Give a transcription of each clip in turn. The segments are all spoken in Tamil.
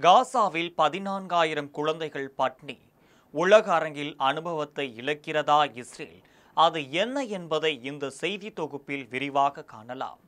காசாவில் 14,000 குழந்தைகள் பட்டினி. உலக அரங்கில் அனுபவத்தை இழக்கிறதா இஸ்ரேல்? அது என்ன என்பதை இந்த செய்தி தொகுப்பில் விரிவாக காணலாம்.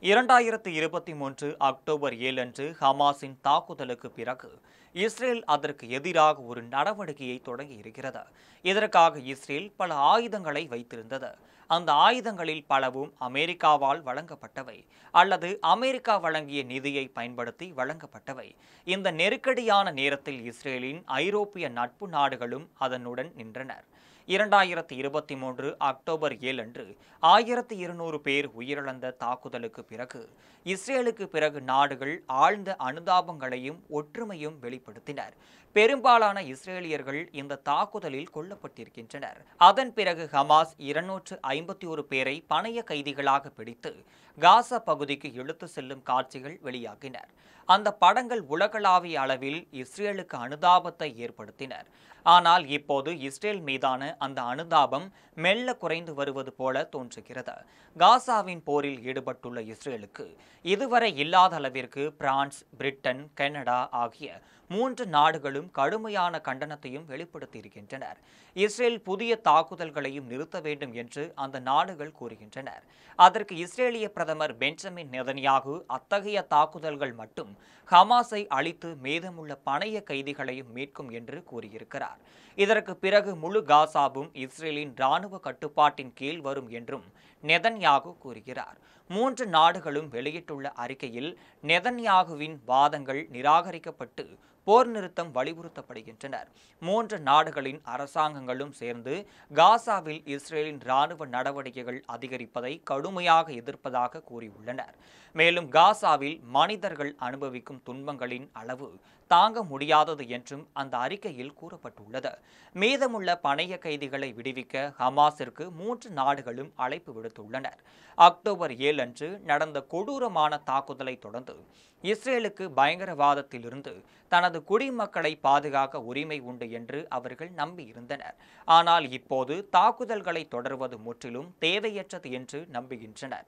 2023 அக்டோபர் 7 அன்று ஹமாஸின் தாக்குதலுக்கு பிறகு இஸ்ரேல் அதற்கு எதிராக ஒரு நடவடிக்கையை தொடங்கியிருக்கிறது. இதற்காக இஸ்ரேல் பல ஆயுதங்களை வைத்திருந்தது. அந்த ஆயுதங்களில் பலவும் அமெரிக்காவால் வழங்கப்பட்டவை அல்லது அமெரிக்கா வழங்கிய நிதியை பயன்படுத்தி வழங்கப்பட்டவை. இந்த நெருக்கடியான நேரத்தில் இஸ்ரேலின் ஐரோப்பிய நட்பு நாடுகளும் அதனுடன் நின்றனர். 2023 அக்டோபர் 7 அன்று 1200 பேர் உயிரிழந்த தாக்குதலுக்கு பிறகு இஸ்ரேலுக்கு பிறகு நாடுகள் ஆழ்ந்த அனுதாபங்களையும் ஒற்றுமையும் வெளிப்படுத்தினர். பெரும்பாலான இஸ்ரேலியர்கள் இந்த தாக்குதலில் கொல்லப்பட்டிருக்கின்றனர். அதன் பிறகு ஹமாஸ் 251 பேரை பணைய கைதிகளாக பிடித்து காசா பகுதிக்கு இழுத்து செல்லும் காட்சிகள் வெளியாகினர். அந்த படங்கள் உலகளாவிய அளவில் இஸ்ரேலுக்கு அனுதாபத்தை ஏற்படுத்தினர். ஆனால் இப்போது இஸ்ரேல் மீதான அந்த அனுதாபம் மெல்ல குறைந்து வருவது போல தோன்றுகிறது. காசாவின் போரில் ஈடுபட்டுள்ள இஸ்ரேலுக்கு இதுவரை இல்லாத அளவிற்கு பிரான்ஸ், பிரிட்டன், கனடா ஆகிய 3 நாடுகளும் கடுமையான கண்டனத்தையும் வெளிப்படுத்தியிருக்கின்றனர். இஸ்ரேல் புதிய தாக்குதல்களையும் நிறுத்த வேண்டும் என்று அந்த நாடுகள் கூறுகின்றனர். அதற்கு இஸ்ரேலிய பிரதமர் பெஞ்சமின் நெதன்யாகு அத்தகைய தாக்குதல்கள் மட்டும் ஹமாஸை அழித்து மீதமுள்ள பணைய கைதிகளையும் மீட்கும் என்று கூறியிருக்கிறார். இதற்கு பிறகு முழு காசாவும் இஸ்ரேலின் இராணுவ கட்டுப்பாட்டின் கீழ் வரும் என்றும் நெதன்யாகு கூறுகிறார். 3 நாடுகளும் வெளியிட்டுள்ள அறிக்கையில் நெதன்யாகுவின் வாதங்கள் நிராகரிக்கப்பட்டு போர் நிறுத்தம் வலியுறுத்தப்படுகின்றனர். 3 நாடுகளின் அரசாங்கங்களும் சேர்ந்து காசாவில் இஸ்ரேலின் இராணுவ நடவடிக்கைகள் அதிகரிப்பதை கடுமையாக எதிர்ப்பதாக கூறியுள்ளனர். மேலும் காசாவில் மனிதர்கள் அனுபவிக்கும் துன்பங்களின் அளவு தாங்க முடியாதது என்றும் அந்த அறிக்கையில் கூறப்பட்டுள்ளது. மீதமுள்ள பணைய கைதிகளை விடுவிக்க ஹமாஸிற்கு 3 நாடுகளும் அழைப்பு விடுத்துள்ளனர். அக்டோபர் 7 அன்று நடந்த கொடூரமான தாக்குதலை தொடர்ந்து இஸ்ரேலுக்கு பயங்கரவாதத்திலிருந்து தனது குடிமக்களை பாதுகாக்க உரிமை உண்டு என்று அவர்கள் நம்பியிருந்தனர். ஆனால் இப்போது தாக்குதல்களை தொடர்வது முற்றிலும் தேவையற்றது என்று நம்புகின்றனர்.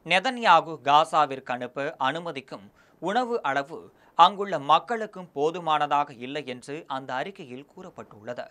நெதன்யாகு காசாவிற்கு அனுப்ப அனுமதிக்கும் உணவு அளவு அங்குள்ள மக்களுக்கும் போதுமானதாக இல்லை என்று அந்த அறிக்கையில் கூறப்பட்டுள்ளது.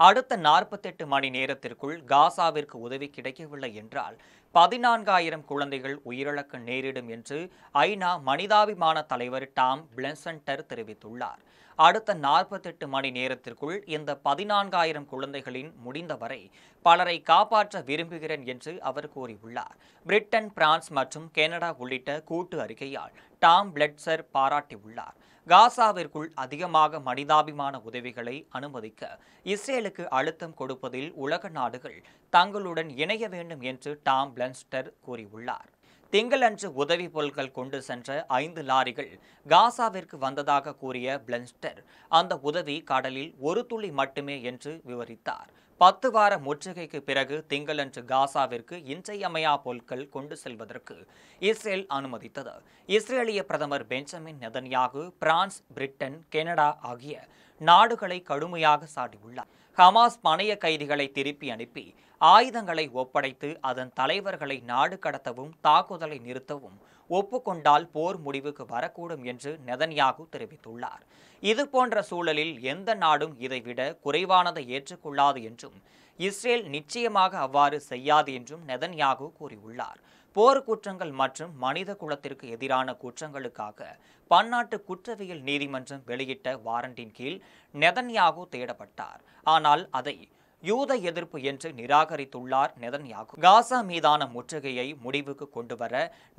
அடுத்த 48 மணி நேரத்திற்குள் காசாவிற்கு உதவி கிடைக்கவில்லை என்றால் 14,000 குழந்தைகள் உயிரிழக்க நேரிடும் என்று ஐநா மனிதாபிமான தலைவர் டாம் பிளெசன்டர் தெரிவித்துள்ளார். அடுத்த 48 மணி நேரத்திற்குள் இந்த 14,000 குழந்தைகளின் முடிந்தவரை பலரை காப்பாற்ற விரும்புகிறேன் என்று அவர் கூறியுள்ளார். பிரிட்டன், பிரான்ஸ் மற்றும் கனடா உள்ளிட்ட கூட்டு அறிக்கையால் டாம் பிளெட்சர் பாராட்டியுள்ளார். காசாவிற்குள் அதிகமாக மனிதாபிமான உதவிகளை அனுமதிக்க இஸ்ரேலுக்கு அழுத்தம் கொடுப்பதில் உலக நாடுகள் தங்களுடன் இணைய வேண்டும் என்று டாம் பிளெட்சர் கூறியுள்ளார். திங்களன்று உதவி பொருட்கள் கொண்டு சென்ற 5 லாரிகள் காசாவிற்கு வந்ததாக கூறிய பிளெட்சர் அந்த உதவி கடலில் ஒரு துளி மட்டுமே என்று விவரித்தார். 10 வார முற்றுகைக்கு பிறகு திங்களன்று காசாவிற்கு இன்றியமையா பொருட்கள் கொண்டு செல்வதற்கு இஸ்ரேல் அனுமதித்தது. இஸ்ரேலிய பிரதமர் Benjamin Netanyahu France, Britain, Canada ஆகிய நாடுகளை கடுமையாக சாடியுள்ளார். ஹமாஸ் பணைய கைதிகளை திருப்பி அனுப்பி ஆயுதங்களை ஒப்படைத்து அதன் தலைவர்களை நாடு கடத்தவும் தாக்குதலை நிறுத்தவும் ஒப்புக்கொண்டால் போர் முடிவுக்கு வரக்கூடும் என்று நெதன்யாகு தெரிவித்துள்ளார். இதுபோன்ற சூழலில் எந்த நாடும் இதைவிட குறைவானதை ஏற்றுக்கொள்ளாது என்றும் இஸ்ரேல் நிச்சயமாக அவ்வாறு செய்யாது என்றும் நெதன்யாகு கூறியுள்ளார். போர் குற்றங்கள் மற்றும் மனித குலத்திற்கு எதிரான குற்றங்களுக்காக பன்னாட்டு குற்றவியல் நீதிமன்றம் வெளியிட்ட வாரண்டின் கீழ் நெதன்யாகு தேடப்பட்டார். ஆனால் அதை யூத எதிர்ப்பு என்று நிராகரித்துள்ளார் நெதன்யாகு. காசா மீதான முற்றுகையை முடிவுக்கு கொண்டுவர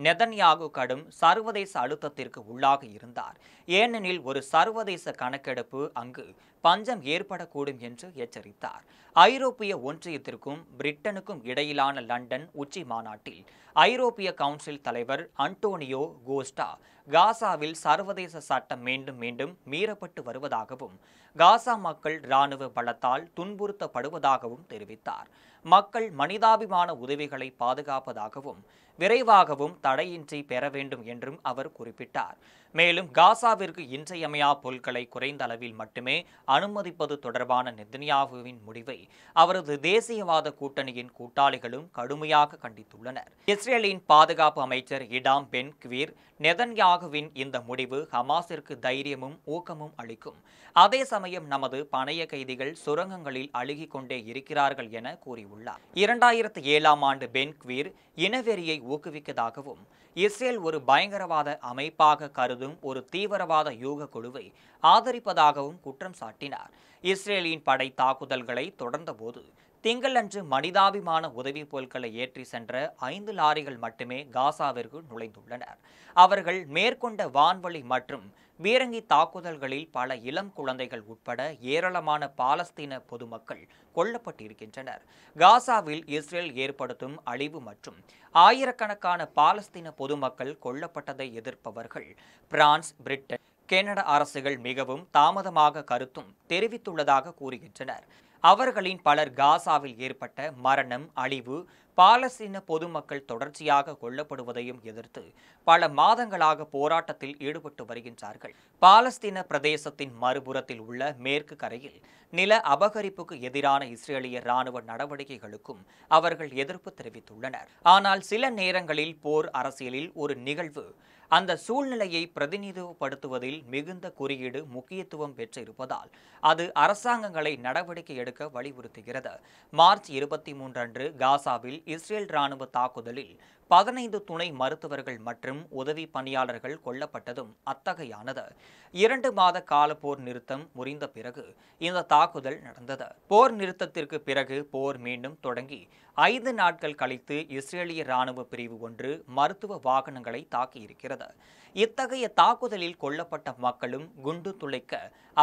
நெதன்யாகு கடும் சர்வதேச அழுத்தத்திற்கு உள்ளாகி இருந்தார். ஏனெனில் ஒரு சர்வதேச கணக்கெடுப்பு அங்கு பஞ்சம் ஏற்படக்கூடும் என்று எச்சரித்தார். ஐரோப்பிய ஒன்றியத்திற்கும் பிரிட்டனுக்கும் இடையிலான லண்டன் உச்சி மாநாட்டில் ஐரோப்பிய கவுன்சில் தலைவர் அன்டோனியோ கோஸ்டா காசாவில் சர்வதேச சட்டம் மீண்டும் மீறப்பட்டு வருவதாகவும் காசா மக்கள் இராணுவ பலத்தால் துன்புறுத்தப்படுவதாகவும் தெரிவித்தார். மக்கள் மனிதாபிமான உதவிகளை பாதுகாப்பதாகவும் விரைவாகவும் தடையின்றி பெற வேண்டும் என்றும் அவர் குறிப்பிட்டார். மேலும் காசாவிற்கு இன்றியமையா பொருட்களை குறைந்த அளவில் மட்டுமே அனுமதிப்பது தொடர்பான நெதன்யாகுவின் முடிவை அவரது தேசியவாத கூட்டணியின் கூட்டாளிகளும் கடுமையாக கண்டித்துள்ளனர். இஸ்ரேலின் பாதுகாப்பு அமைச்சர் இடாம் பென் குவீர், நெதன்யாகுவின் இந்த முடிவு ஹமாஸிற்கு தைரியமும் ஊக்கமும் அளிக்கும், அதே சமயம் நமது பணைய கைதிகள் சுரங்கங்களில் அழுகிக் கொண்டே இருக்கிறார்கள் என கூறியுள்ளார். 2007ஆம் ஆண்டு பென் குவீர் இனவெறியை ஊக்குவிக்கதாகவும் இஸ்ரேல் ஒரு பயங்கரவாத அமைப்பாக கருதும் ஒரு தீவிரவாத யூக குழுவை ஆதரிப்பதாகவும் குற்றம் சாட்டினார். இஸ்ரேலின் படை தாக்குதல்களை தொடர்ந்தபோது திங்களன்று மனிதாபிமான உதவி பொருட்களை ஏற்றி சென்ற 5 லாரிகள் மட்டுமே காசாவிற்கு நுழைந்துள்ளனர். அவர்கள் மேற்கொண்ட வான்வழி மற்றும் பீரங்கி தாக்குதல்களில் பல இளம் குழந்தைகள் உட்பட ஏராளமான பாலஸ்தீன பொதுமக்கள் கொல்லப்பட்டிருக்கின்றனர். காசாவில் இஸ்ரேல் ஏற்படுத்தும் அழிவு மற்றும் ஆயிரக்கணக்கான பாலஸ்தீன பொதுமக்கள் கொல்லப்பட்டதை எதிர்ப்பவர்கள் பிரான்ஸ், பிரிட்டன், கனடா அரசுகள் மிகவும் தாமதமாக கருத்தும் தெரிவித்துள்ளதாக கூறுகின்றனர். அவர்களின் பலர் காசாவில் ஏற்பட்ட மரணம், அழிவு, பாலஸ்தீன பொதுமக்கள் தொடர்ச்சியாக கொல்லப்படுவதையும் எதிர்த்து பல மாதங்களாக போராட்டத்தில் ஈடுபட்டு வருகின்றார்கள். பாலஸ்தீன பிரதேசத்தின் மறுபுறத்தில் உள்ள மேற்கு கரையில் நில அபகரிப்புக்கு எதிரான இஸ்ரேலிய இராணுவ நடவடிக்கைகளுக்கும் அவர்கள் எதிர்ப்பு தெரிவித்துள்ளனர். ஆனால் சில நேரங்களில் போர் அரசியலில் ஒரு நிகழ்வு அந்த சூழ்நிலையை பிரதிநிதித்துவப்படுத்துவதில் மிகுந்த குறியீடு முக்கியத்துவம் பெற்றிருப்பதால் அது அரசாங்கங்களை நடவடிக்கை எடுக்க வலியுறுத்துகிறது. மார்ச் 23 அன்று காசாவில் இஸ்ரேல் இராணுவ தாக்குதலில் 15 துணை மருத்துவர்கள் மற்றும் உதவி பணியாளர்கள் கொல்லப்பட்டதும் அத்தகையானது. 2 மாத கால போர் நிறுத்தம் முறிந்த பிறகு இந்த தாக்குதல் நடந்தது. போர் நிறுத்தத்திற்கு பிறகு போர் மீண்டும் தொடங்கி 5 நாட்கள் கழித்து இஸ்ரேலிய இராணுவ பிரிவு ஒன்று மருத்துவ வாகனங்களை தாக்கியிருக்கிறது. இத்தகைய தாக்குதலில் கொல்லப்பட்ட மக்களும் குண்டு துளைக்க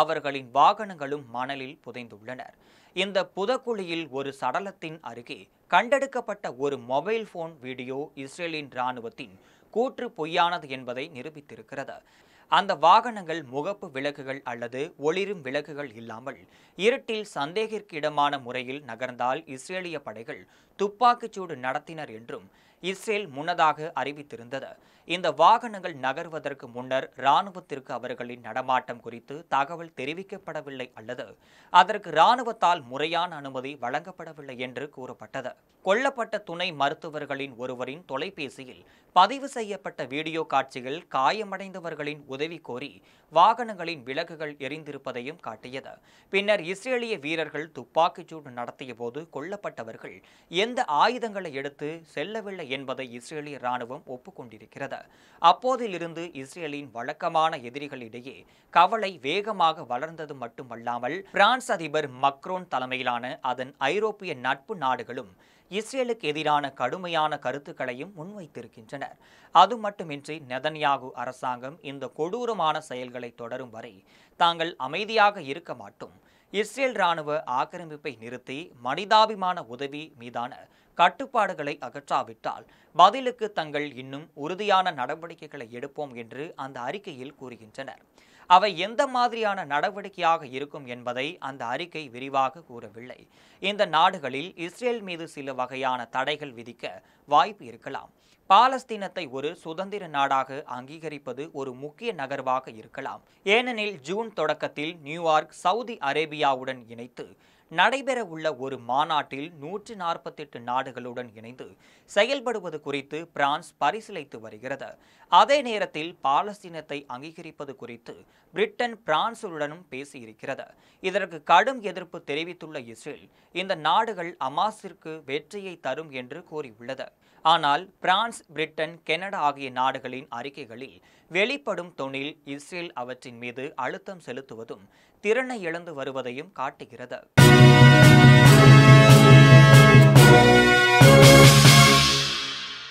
அவர்களின் வாகனங்களும் மணலில் புதைந்துள்ளனர். இந்த புதக்குழியில் ஒரு சடலத்தின் அருகே கண்டெடுக்கப்பட்ட ஒரு மொபைல் போன் வீடியோ இஸ்ரேலின் இராணுவத்தின் கூற்று பொய்யானது என்பதை நிரூபித்திருக்கிறது. அந்த வாகனங்கள் முகப்பு விளக்குகள் அல்லது ஒளிரும் விளக்குகள் இல்லாமல் இருட்டில் சந்தேகத்திற்கிடமான முறையில் நகர்ந்தால் இஸ்ரேலிய படைகள் துப்பாக்கிச்சூடு நடத்தினர் என்றும் இஸ்ரேல் முன்னதாக அறிவித்திருந்தது. இந்த வாகனங்கள் நகர்வதற்கு முன்னர் இராணுவத்திற்கு அவர்களின் நடமாட்டம் குறித்து தகவல் தெரிவிக்கப்படவில்லை அல்லது அதற்கு இராணுவத்தால் முறையான அனுமதி வழங்கப்படவில்லை என்று கூறப்பட்டது. கொல்லப்பட்ட துணை மருத்துவர்களின் ஒருவரின் தொலைபேசியில் பதிவு செய்யப்பட்ட வீடியோ காட்சிகள் காயமடைந்தவர்களின் உதவி கோரி வாகனங்களின் விளக்குகள் எரிந்திருப்பதையும் காட்டியது. பின்னர் இஸ்ரேலிய வீரர்கள் துப்பாக்கிச்சூடு நடத்திய போது கொல்லப்பட்டவர்கள் எந்த ஆயுதங்களை எடுத்து செல்லவில்லை என்பதை இஸ்ரேலிய இராணுவம் ஒப்புக்கொண்டிருக்கிறது. அப்போதிலிருந்து இஸ்ரேலின் வழக்கமான எதிரிகளிடையே கவலை வேகமாக வளர்ந்தது மட்டுமல்லாமல் பிரான்ஸ் அதிபர் மக்ரோன் தலைமையிலான அதன் ஐரோப்பிய நட்பு நாடுகளும் இஸ்ரேலுக்கு எதிரான கடுமையான கருத்துக்களையும் முன்வைத்திருக்கின்றனர். அது மட்டுமின்றி நெதன்யாகு அரசாங்கம் இந்த கொடூரமான செயல்களை தொடரும் வரை தாங்கள் அமைதியாக இருக்க மாட்டோம், இஸ்ரேல் இராணுவ ஆக்கிரமிப்பை நிறுத்தி மனிதாபிமான உதவி மீதான கட்டுப்பாடுகளை அகற்றாவிட்டால் பதிலுக்கு தங்கள் இன்னும் உறுதியான நடவடிக்கைகளை எடுப்போம் என்று அந்த அறிக்கையில் கூறுகின்றனர். அவை எந்த மாதிரியான நடவடிக்கையாக இருக்கும் என்பதை அந்த அறிக்கை விரிவாக கூறவில்லை. இந்த நாடுகளில் இஸ்ரேல் மீது சில வகையான தடைகள் விதிக்க வாய்ப்பு இருக்கலாம். பாலஸ்தீனத்தை ஒரு சுதந்திர நாடாக அங்கீகரிப்பது ஒரு முக்கிய நகர்வாக இருக்கலாம். ஏனெனில் ஜூன் தொடக்கத்தில் நியூயார்க் சவுதி அரேபியாவுடன் இணைத்து நடைபெற உள்ள ஒரு மாநாட்டில் 148 நாடுகளுடன் இணைந்து செயல்படுவது குறித்து பிரான்ஸ் பரிசீலித்து வருகிறது. அதே நேரத்தில் பாலஸ்தீனத்தை அங்கீகரிப்பது குறித்து பிரிட்டன் பிரான்சுடனும் பேசியிருக்கிறது. இதற்கு கடும் எதிர்ப்பு தெரிவித்துள்ள இஸ்ரேல் இந்த நாடுகள் ஹமாஸிற்கு வெற்றியை தரும் என்று கூறியுள்ளது. ஆனால் பிரான்ஸ், பிரிட்டன், கனடா ஆகிய நாடுகளின் அறிக்கைகளில் வெளிப்படும் தொனில் இஸ்ரேல் அவற்றின் மீது அழுத்தம் செலுத்துவதும் திறனை இழந்து வருவதையும் காட்டுகிறது.